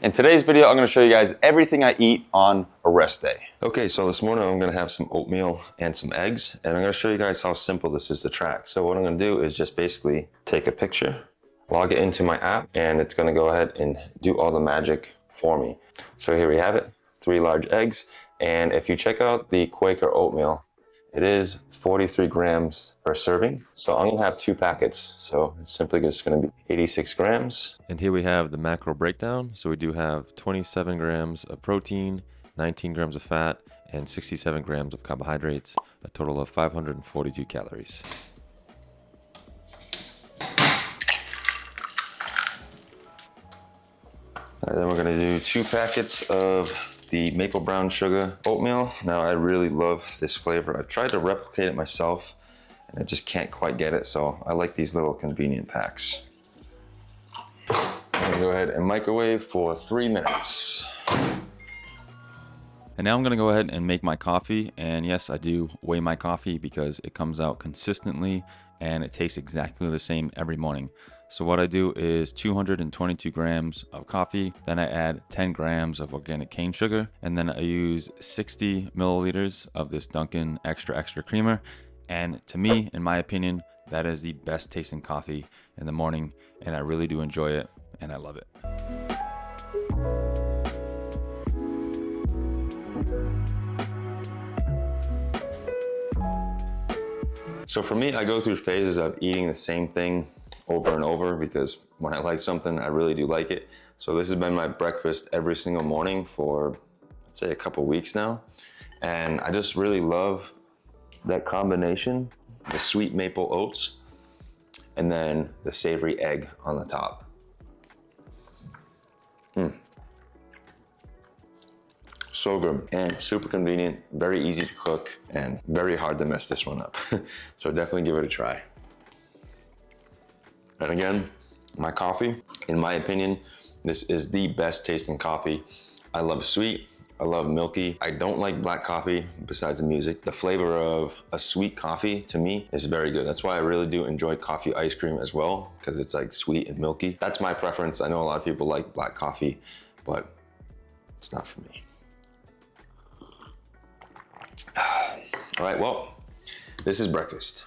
In today's video, I'm gonna show you guys everything I eat on a rest day. Okay, so this morning I'm gonna have some oatmeal and some eggs, and I'm gonna show you guys how simple this is to track. So what I'm gonna do is just basically take a picture, log it into my app, and it's gonna go ahead and do all the magic for me. So here we have it, 3 large eggs, and if you check out the Quaker oatmeal, it is 43 grams per serving. So I'm gonna have 2 packets. So it's simply just gonna be 86 grams. And here we have the macro breakdown. So we do have 27 grams of protein, 19 grams of fat, and 67 grams of carbohydrates, a total of 542 calories. All right, then we're gonna do 2 packets of the maple brown sugar oatmeal. Now I really love this flavor. I've tried to replicate it myself and I just can't quite get it, so I like these little convenient packs. I'm gonna go ahead and microwave for 3 minutes. And now I'm gonna go ahead and make my coffee. And yes, I do weigh my coffee because it comes out consistently and it tastes exactly the same every morning. So what I do is 222 grams of coffee, then I add 10 grams of organic cane sugar, and then I use 60 milliliters of this Dunkin' Extra Creamer. And to me, in my opinion, that is the best tasting coffee in the morning, and I really do enjoy it, and I love it. So for me, I go through phases of eating the same thing over and over because when I like something, I really do like it. So this has been my breakfast every single morning for, let's say, a couple weeks now. And I just really love that combination, the sweet maple oats, and then the savory egg on the top. So good and super convenient, very easy to cook, and very hard to mess this one up. So definitely give it a try. And again, my coffee, in my opinion, this is the best tasting coffee. I love sweet, I love milky. I don't like black coffee besides the music. The flavor of a sweet coffee to me is very good. That's why I really do enjoy coffee ice cream as well, because it's like sweet and milky. That's my preference. I know a lot of people like black coffee, but it's not for me. All right, well, this is breakfast.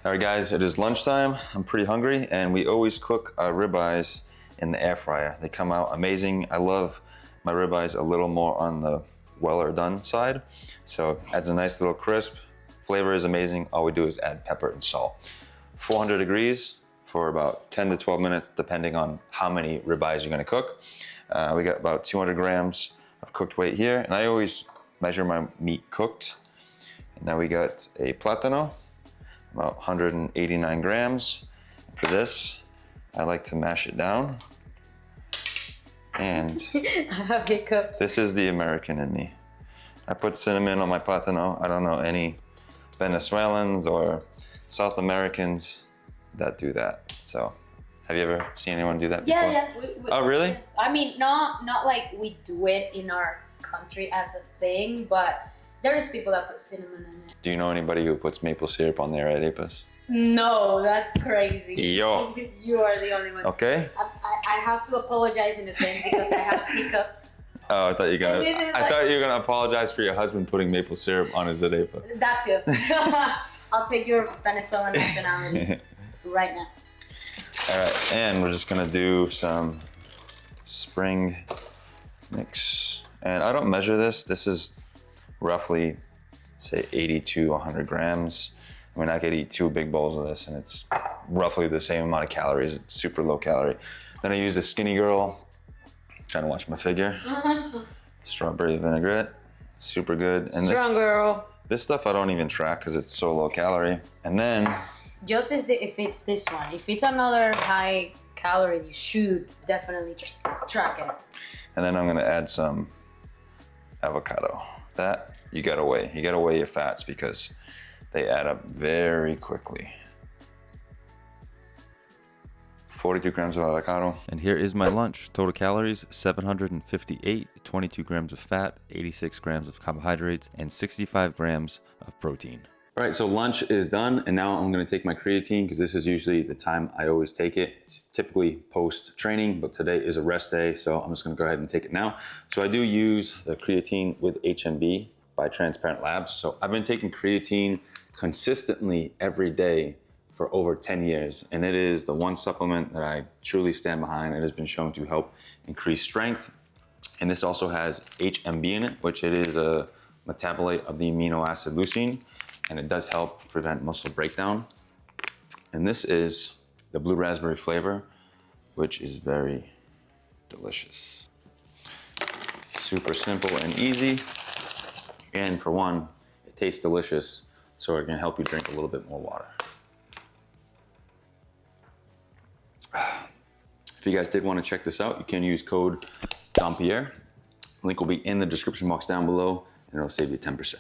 All right, guys, it is lunchtime. I'm pretty hungry, and we always cook our ribeyes in the air fryer. They come out amazing. I love my ribeyes a little more on the well done side, so it adds a nice little crisp. Flavor is amazing. All we do is add pepper and salt. 400 degrees for about 10 to 12 minutes, depending on how many ribeyes you're gonna cook. We got about 200 grams of cooked weight here, and I always measure my meat cooked. And now we got a plátano, about 189 grams. For this, I like to mash it down. And this is the American in me. I put cinnamon on my plátano. I don't know any Venezuelans or South Americans that do that. So, have you ever seen anyone do that before? Yeah. Oh, really? I mean, not like we do it in our country as a thing, but there is people that put cinnamon in it. Do you know anybody who puts maple syrup on their arepas? No, that's crazy. Yo. You are the only one. Okay. I have to apologize in advance because I have hiccups. Oh, I thought you were gonna apologize for your husband putting maple syrup on his arepa. That too. I'll take your Venezuelan nationality right now. All right, and we're just gonna do some spring mix. And I don't measure this. This is roughly, say, 80 to 100 grams. I mean, I could eat 2 big bowls of this and it's roughly the same amount of calories. It's super low calorie. Then I use the Skinny Girl, trying to watch my figure. Strawberry vinaigrette, super good. And Strong girl. This stuff I don't even track because it's so low calorie. And then, just as if it's this one. If it's another high calorie, you should definitely track it. And then I'm gonna add some avocado. That you gotta weigh. You gotta weigh your fats because they add up very quickly. 42 grams of avocado. And here is my lunch. Total calories, 758, 22 grams of fat, 86 grams of carbohydrates, and 65 grams of protein. All right, so lunch is done, and now I'm gonna take my creatine because this is usually the time I always take it. It's typically post-training, but today is a rest day, so I'm just gonna go ahead and take it now. So I do use the creatine with HMB by Transparent Labs. So I've been taking creatine consistently every day for over 10 years, and it is the one supplement that I truly stand behind. It has been shown to help increase strength, and this also has HMB in it, which it is a metabolite of the amino acid leucine, and it does help prevent muscle breakdown. And this is the blue raspberry flavor, which is very delicious. Super simple and easy. And for one, it tastes delicious, so it can help you drink a little bit more water. If you guys did want to check this out, you can use code DOMPIERRE. Link will be in the description box down below, and it'll save you 10%.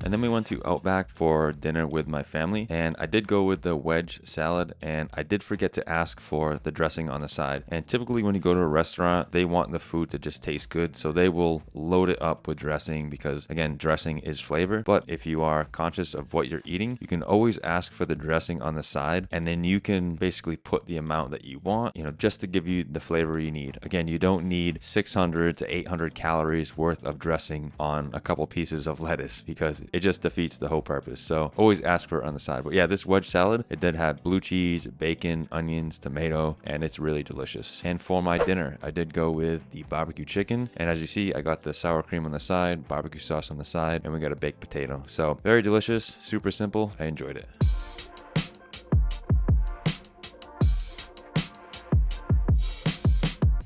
And then we went to Outback for dinner with my family, and I did go with the wedge salad, and I did forget to ask for the dressing on the side. And typically when you go to a restaurant, they want the food to just taste good, so they will load it up with dressing because, again, dressing is flavor. But if you are conscious of what you're eating, you can always ask for the dressing on the side, and then you can basically put the amount that you want, just to give you the flavor you need. Again, you don't need 600 to 800 calories worth of dressing on a couple pieces of lettuce because it just defeats the whole purpose. So always ask for it on the side. But yeah, this wedge salad, it did have blue cheese, bacon, onions, tomato, and it's really delicious. And for my dinner, I did go with the barbecue chicken. And as you see, I got the sour cream on the side, barbecue sauce on the side, and we got a baked potato. So very delicious, super simple. I enjoyed it.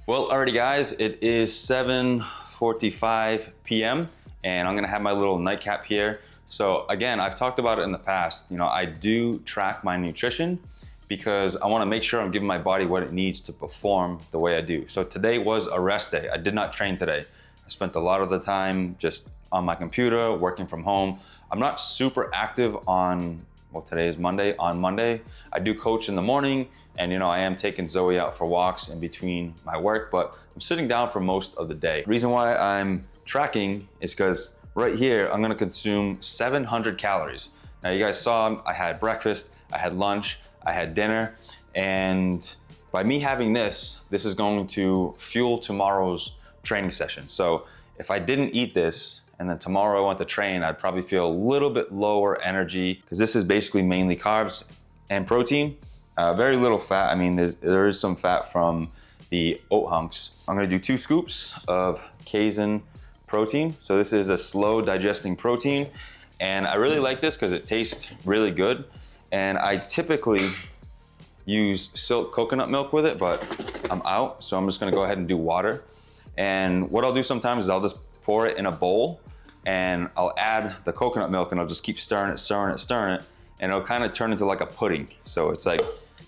Well, alrighty guys, it is 7:45 p.m. and I'm gonna have my little nightcap here. So again, I've talked about it in the past. I do track my nutrition because I wanna make sure I'm giving my body what it needs to perform the way I do. So today was a rest day. I did not train today. I spent a lot of the time just on my computer, working from home. I'm not super active on, well, today is Monday. On Monday, I do coach in the morning, and I am taking Zoe out for walks in between my work, but I'm sitting down for most of the day. Reason why I'm tracking is because right here, I'm gonna consume 700 calories. Now you guys saw I had breakfast, I had lunch, I had dinner, and by me having this is going to fuel tomorrow's training session. So if I didn't eat this, and then tomorrow I went to train, I'd probably feel a little bit lower energy because this is basically mainly carbs and protein. Very little fat. I mean, there is some fat from the oat hunks. I'm gonna do 2 scoops of casein protein. So this is a slow digesting protein. And I really like this because it tastes really good. And I typically use silk coconut milk with it, but I'm out. So I'm just gonna go ahead and do water. And what I'll do sometimes is I'll just pour it in a bowl and I'll add the coconut milk and I'll just keep stirring it, and it'll kind of turn into like a pudding. So it's like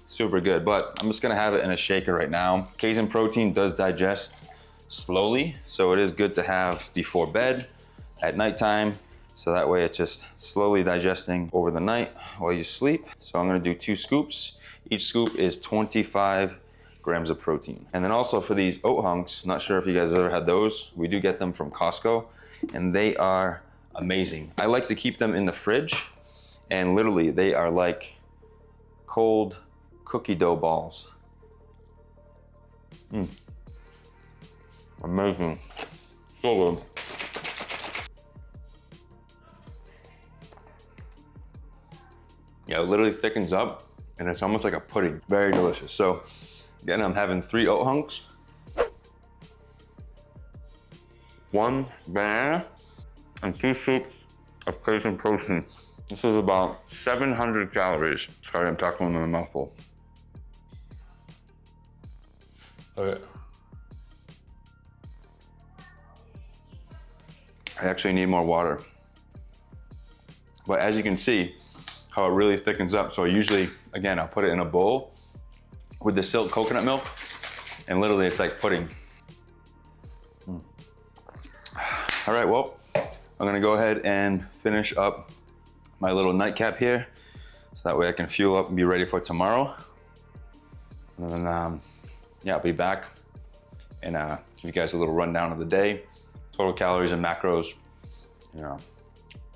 super good, but I'm just gonna have it in a shaker right now. Casein protein does digest slowly, so it is good to have before bed, at nighttime, so that way it's just slowly digesting over the night while you sleep. So I'm gonna do 2 scoops. Each scoop is 25 grams of protein. And then also for these oat hunks, not sure if you guys have ever had those, we do get them from Costco, and they are amazing. I like to keep them in the fridge, and literally they are like cold cookie dough balls. Amazing. So good. Yeah, it literally thickens up and it's almost like a pudding. Very delicious. So again, I'm having 3 oat hunks, 1 banana, and 2 scoops of casein protein. This is about 700 calories. Sorry, I'm talking in a mouthful. Okay. I actually need more water. But as you can see, how it really thickens up. So usually, again, I'll put it in a bowl with the silk coconut milk, and literally it's like pudding. All right, well, I'm gonna go ahead and finish up my little nightcap here, so that way I can fuel up and be ready for tomorrow. And then, yeah, I'll be back and give you guys a little rundown of the day, total calories and macros. You know,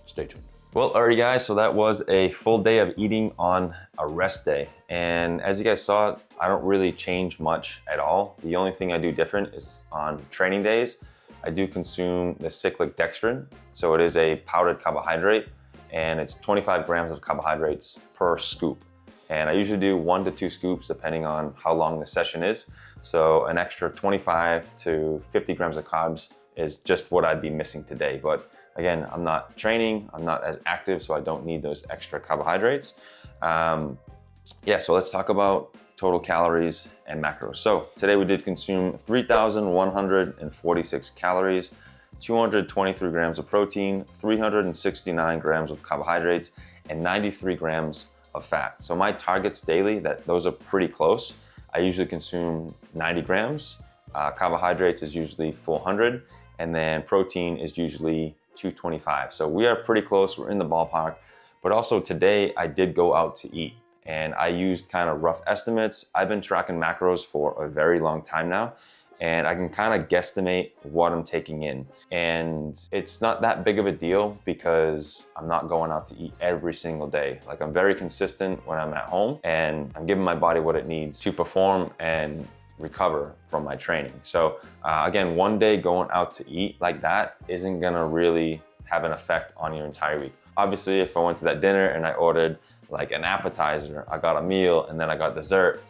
stay tuned. Well, alrighty guys, so that was a full day of eating on a rest day. And as you guys saw, I don't really change much at all. The only thing I do different is on training days, I do consume the cyclic dextrin. So it is a powdered carbohydrate, and it's 25 grams of carbohydrates per scoop. And I usually do 1 to 2 scoops depending on how long the session is. So an extra 25 to 50 grams of carbs is just what I'd be missing today. But again, I'm not training, I'm not as active, so I don't need those extra carbohydrates. Yeah, so let's talk about total calories and macros. So today we did consume 3,146 calories, 223 grams of protein, 369 grams of carbohydrates, and 93 grams of fat. So my targets daily, those are pretty close. I usually consume 90 grams. Carbohydrates is usually 400, and then protein is usually 225. So we are pretty close, we're in the ballpark. But also today I did go out to eat, and I used kind of rough estimates. I've been tracking macros for a very long time now, and I can kind of guesstimate what I'm taking in. And it's not that big of a deal because I'm not going out to eat every single day. Like, I'm very consistent when I'm at home, and I'm giving my body what it needs to perform and recover from my training. So again, one day going out to eat like that isn't gonna really have an effect on your entire week. Obviously, if I went to that dinner and I ordered like an appetizer, I got a meal, and then I got dessert,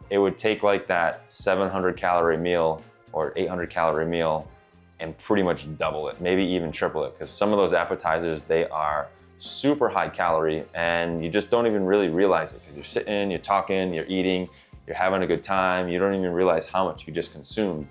it would take like that 700 calorie meal or 800 calorie meal and pretty much double it, maybe even triple it, because some of those appetizers, they are super high calorie and you just don't even really realize it, because you're sitting, you're talking, you're eating, you're having a good time, you don't even realize how much you just consumed.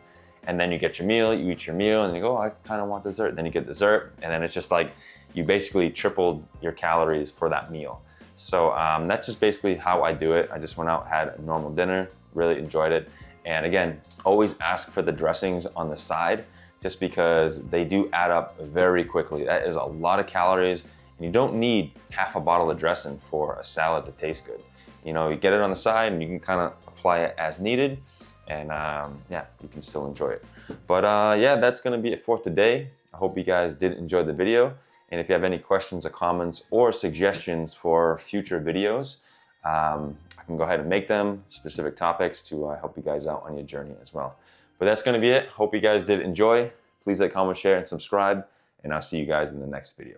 And then you get your meal, you eat your meal, and you go, oh, I kind of want dessert. Then you get dessert, and then it's just like you basically tripled your calories for that meal. So that's just basically how I do it. I just went out, had a normal dinner, really enjoyed it. And again, always ask for the dressings on the side, just because they do add up very quickly. That is a lot of calories, and you don't need half a bottle of dressing for a salad to taste good. You know, you get it on the side and you can kind of apply it as needed, and yeah, you can still enjoy it. But yeah, that's gonna be it for today. I hope you guys did enjoy the video. And if you have any questions or comments or suggestions for future videos, I can go ahead and make them, specific topics to help you guys out on your journey as well. But that's gonna be it. Hope you guys did enjoy. Please like, comment, share, and subscribe, and I'll see you guys in the next video.